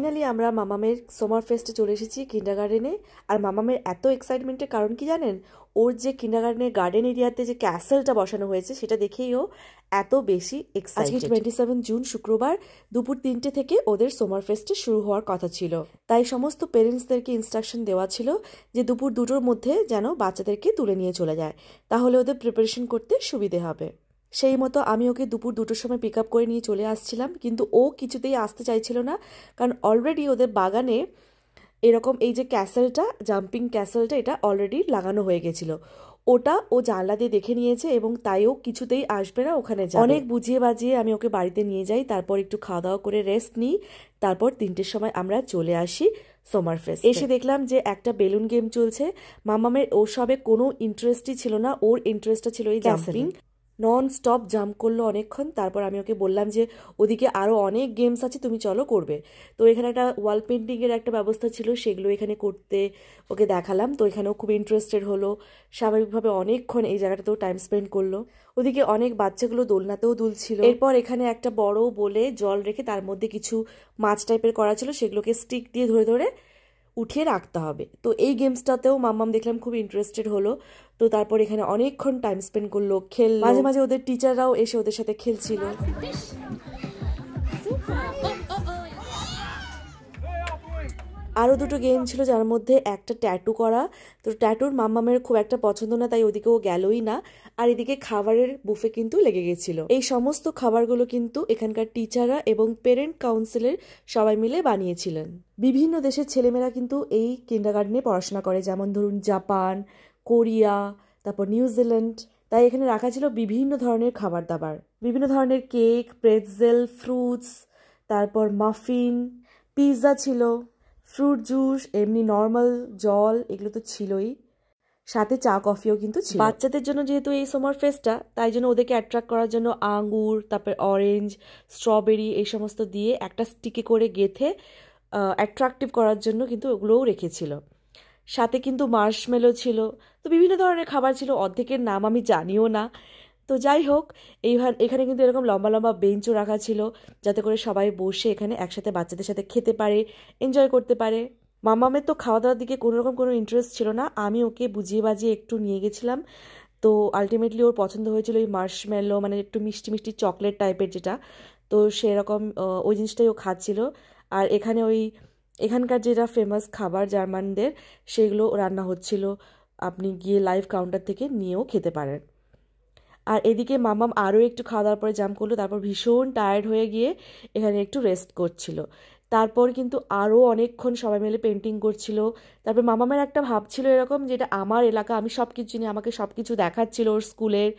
Finally আমরা মামামের summer ফেস্টে চলে এসেছি কিন্ডারগার্টেনে। আর মামামের এত এক্সাইটমেন্টের কারণ কি জানেন? ওর যে কিন্ডারগার্টেনের গার্ডেন এরিয়াতে যে ক্যাসেলটা বসানো হয়েছে সেটা দেখেই ও এত বেশি এক্সাইটেড। আজকে 27 জুন শুক্রবার দুপুর 3টে থেকে ওদের সামার ফেস্টে শুরু হওয়ার কথা ছিল। তাই সমস্ত পেরেন্টসদেরকে ইনস্ট্রাকশন দেওয়া ছিল যে দুপুর 2টোর মধ্যে যেন বাচ্চাদেরকে তুলে নিয়ে চলে যায়, তাহলে ওদের প্রিপারেশন করতে সুবিধে হবে। সেই মতো আমি ওকে দুপুর 2টোর সময় পিক আপ করে নিয়ে চলে আসছিলাম, কিন্তু ও কিছুতেই আসতে চাইছিল না, কারণ অলরেডি ওদের বাগানে এরকম এই যে ক্যাসেলটা, জাম্পিং ক্যাসেলটা, এটা অলরেডি লাগানো হয়ে গেছিল। ওটা ও জানলা দিয়ে দেখে নিয়েছে এবং তাই ও কিছুতেই আসবে না ওখানে যাবে। অনেক বুঝিয়ে বাজিয়ে আমি ওকে বাড়িতে নিয়ে যাই, তারপর একটু খাওয়া দাওয়া করে রেস্ট নিই, তারপর 3টের সময় আমরা চলে আসি সামার ফেস্ট। এসে দেখলাম যে একটা বেলুন গেম চলছে। মামামের ওর সবে কোনো ইন্টারেস্টই ছিল না, ওর ইন্টারেস্টটা ছিল এই জাম্পিং। নন স্টপ জাম্প করলো অনেকক্ষণ। তারপর আমি ওকে বললাম যে ওদিকে আরও অনেক গেমস আছে, তুমি চলো করবে। তো এখানে একটা ওয়াল পেন্টিংয়ের একটা ব্যবস্থা ছিল, সেগুলো এখানে করতে ওকে দেখালাম। তো এখানেও খুব ইন্টারেস্টেড হলো, স্বাভাবিকভাবে অনেকক্ষণ এই জায়গাটাতেও টাইম স্পেন্ড করলো। ওদিকে অনেক বাচ্চাগুলো দোলনাতেও দুলছিল। এরপর এখানে একটা বড় বলে জল রেখে তার মধ্যে কিছু মাছ টাইপের করা ছিল, সেগুলোকে স্টিক দিয়ে ধরে ধরে উঠিয়ে রাখতে হবে। তো এই গেমসটাতেও মাম্মাম দেখলাম খুব ইন্টারেস্টেড হলো। তো তারপর এখানে অনেকক্ষণ টাইম স্পেন্ড করলো, খেললো, মাঝে মাঝে ওদের টিচাররাও এসে ওদের সাথে খেলছিল। আরও 2টো গেম ছিল, যার মধ্যে একটা ট্যাটু করা। তো ট্যাটুর মাম্মামের খুব একটা পছন্দ না, তাই ওদিকেও গেলই না। আর এদিকে খাবারের বুফে কিন্তু লেগে গেছিল। এই সমস্ত খাবারগুলো কিন্তু এখানকার টিচাররা এবং পেরেন্ট কাউন্সিলের সবাই মিলে বানিয়েছিলেন। বিভিন্ন দেশের ছেলেমেয়েরা কিন্তু এই কিন্ডারগার্টেনে পড়াশোনা করে, যেমন ধরুন জাপান, কোরিয়া, তারপর নিউজিল্যান্ড। তাই এখানে রাখা ছিল বিভিন্ন ধরনের খাবার দাবার, বিভিন্ন ধরনের কেক, প্রেটজেল, ফ্রুটস, তারপর মাফিন, পিৎজা ছিল, ফ্রুট জুস, এমনি নর্মাল জল, এগুলো তো ছিলই, সাথে চা কফিও কিন্তু ছিল। বাচ্চাদের জন্য যেহেতু এই সামার ফেস্টটা, তাই জন্য ওদেরকে অ্যাট্রাক্ট করার জন্য আঙ্গুর, তারপর অরেঞ্জ, স্ট্রবেরি এই সমস্ত দিয়ে একটা স্টিকে করে গেঁথে অ্যাট্রাকটিভ করার জন্য কিন্তু ওগুলোও রেখেছিল। সাথে কিন্তু মার্শমেলো ছিল। তো বিভিন্ন ধরনের খাবার ছিল, অর্ধেকের নাম আমি জানিও না। তো যাই হোক, এখানে কিন্তু এরকম লম্বা লম্বা বেঞ্চও রাখা ছিল, যাতে করে সবাই বসে এখানে একসাথে বাচ্চাদের সাথে খেতে পারে, এনজয় করতে পারে। মামামের তো খাওয়া দাওয়ার দিকে কোনো ইন্টারেস্ট ছিল না, আমি ওকে বুঝিয়ে বাজিয়ে একটু নিয়ে গেছিলাম। তো আলটিমেটলি ওর পছন্দ হয়েছিল ওই মার্শমেলো, মানে একটু মিষ্টি মিষ্টি চকলেট টাইপের যেটা। তো সেরকম ওই জিনিসটাই ও খাচ্ছিল। আর এখানে এখানকার যেটা ফেমাস খাবার জার্মানদের, সেগুলো রান্না হচ্ছিল, আপনি গিয়ে লাইভ কাউন্টার থেকে নিয়েও খেতে পারেন। আর এদিকে মামাম আরও একটু খাওয়া দাওয়ার পরে জাম্প করলো, তারপর ভীষণ টায়ার্ড হয়ে গিয়ে এখানে একটু রেস্ট করছিল। তারপর কিন্তু আরও অনেকক্ষণ সবাই মিলে পেন্টিং করছিল। তারপর মামামের একটা ভাব ছিল এরকম, যেটা আমার এলাকা, আমি সব কিছু চিনি, আমাকে সব কিছু দেখাচ্ছিল ওর স্কুলের।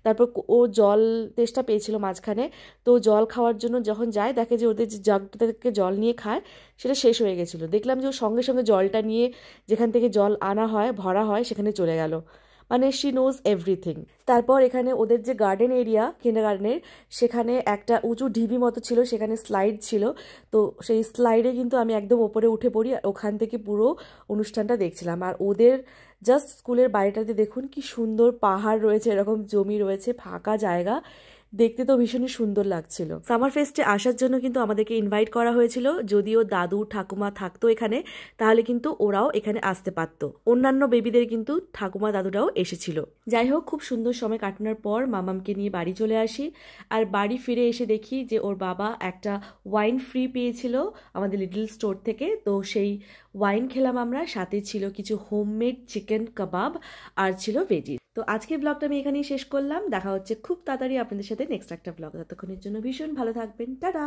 তারপর ও জল তেষ্টা পেয়েছিল মাঝখানে, তো জল খাওয়ার জন্য যখন যায় দেখে যে ওদের যে জাগটা থেকে জল নিয়ে খায় সেটা শেষ হয়ে গেছিলো। দেখলাম যে ও সঙ্গে সঙ্গে জলটা নিয়ে যেখান থেকে জল আনা হয়, ভরা হয়, সেখানে চলে গেল। মানে শি নোজ এভরিথিং। তারপর এখানে ওদের যে গার্ডেন এরিয়া কিন্ডারগার্টেনের, সেখানে একটা উঁচু ঢিবি মতো ছিল, সেখানে স্লাইড ছিল। তো সেই স্লাইডে কিন্তু আমি একদম ওপরে উঠে পড়ি, ওখান থেকে পুরো অনুষ্ঠানটা দেখছিলাম। আর ওদের জাস্ট স্কুলের বাড়িটাতে দেখুন কি সুন্দর পাহাড় রয়েছে, এরকম জমি রয়েছে, ফাঁকা জায়গা, দেখতে তো ভীষণই সুন্দর লাগছিল। সামার ফেস্টে আসার জন্য কিন্তু আমাদেরকে ইনভাইট করা হয়েছিল, যদিও দাদু ঠাকুমা থাকতো এখানে, তাহলে কিন্তু ওরাও এখানে আসতে পারতো। অন্যান্য বেবিদের কিন্তু ঠাকুমা দাদুরাও এসেছিল। যাই হোক, খুব সুন্দর সময় কাটানোর পর মামামকে নিয়ে বাড়ি চলে আসি। আর বাড়ি ফিরে এসে দেখি যে ওর বাবা একটা ওয়াইন ফ্রি পেয়েছিল আমাদের লিটল স্টোর থেকে। তো সেই ওয়াইন খেলাম আমরা, সাথে ছিল কিছু হোমমেড চিকেন কাবাব আর ছিল ভেজি। তো আজকের ব্লগটা আমি এখানেই শেষ করলাম। দেখা হচ্ছে খুব তাড়াতাড়ি আপনাদের সাথে নেক্সট একটা ব্লগ। ততক্ষণের জন্য ভীষণ ভালো থাকবেন, টাটা।